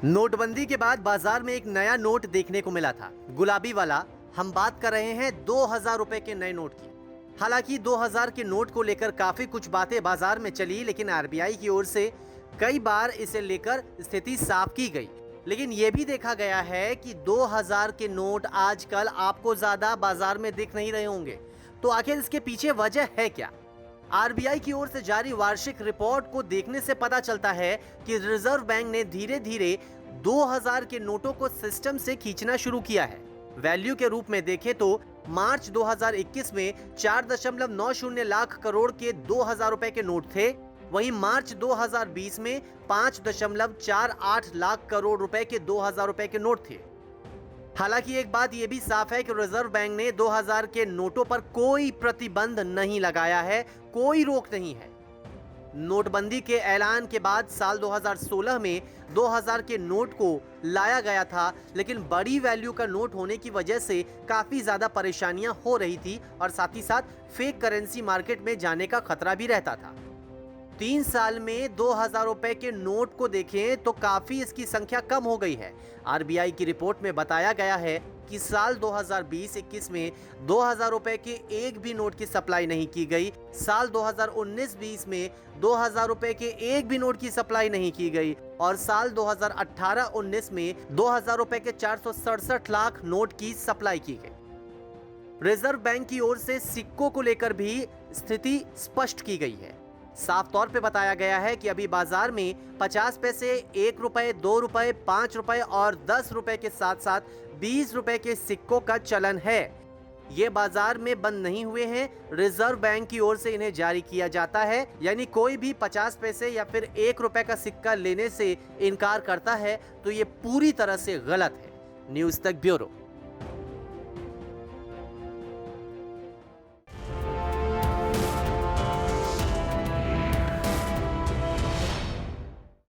नोटबंदी के बाद बाजार में एक नया नोट देखने को मिला था, गुलाबी वाला। हम बात कर रहे हैं 2000 रुपए के नए नोट की। हालांकि 2000 के नोट को लेकर काफी कुछ बातें बाजार में चली, लेकिन आरबीआई की ओर से कई बार इसे लेकर स्थिति साफ की गई। लेकिन यह भी देखा गया है कि 2000 के नोट आजकल आपको ज्यादा बाजार में दिख नहीं रहे होंगे। तो आखिर इसके पीछे वजह है क्या? आरबीआई की ओर से जारी वार्षिक रिपोर्ट को देखने से पता चलता है कि रिजर्व बैंक ने धीरे धीरे 2000 के नोटों को सिस्टम से खींचना शुरू किया है। वैल्यू के रूप में देखें तो मार्च 2021 में 4.90 लाख करोड़ के 2000 रुपए के नोट थे। वहीं मार्च 2020 में 5.48 लाख करोड़ रुपए के 2000 रुपए के नोट थे। हालांकि एक बात यह भी साफ है कि रिजर्व बैंक ने 2000 के नोटों पर कोई प्रतिबंध नहीं लगाया है, कोई रोक नहीं है। नोटबंदी के ऐलान के बाद साल 2016 में 2000 के नोट को लाया गया था, लेकिन बड़ी वैल्यू का नोट होने की वजह से काफी ज्यादा परेशानियां हो रही थी और साथ ही साथ फेक करेंसी मार्केट में जाने का खतरा भी रहता था। 3 साल में 2000 रुपए के नोट को देखें तो काफी इसकी संख्या कम हो गई है। आरबीआई की रिपोर्ट में बताया गया है कि साल 2020-21 में 2000 रुपए के एक भी नोट की सप्लाई नहीं की गई। साल 2019-20 में 2000 रुपए के एक भी नोट की सप्लाई नहीं की गई और साल 2018-19 में 2000 रुपए के 467 लाख नोट की सप्लाई की गई। रिजर्व बैंक की ओर से सिक्कों को लेकर भी स्थिति स्पष्ट की गई है। साफ तौर पे बताया गया है कि अभी बाजार में 50 पैसे, 1 रुपए, 2 रुपए, 5 रुपए और 10 रुपए के साथ साथ 20 रुपए के सिक्कों का चलन है। ये बाजार में बंद नहीं हुए हैं, रिजर्व बैंक की ओर से इन्हें जारी किया जाता है। यानी कोई भी 50 पैसे या फिर 1 रुपए का सिक्का लेने से इनकार करता है तो ये पूरी तरह से गलत है। न्यूज़ तक ब्यूरो।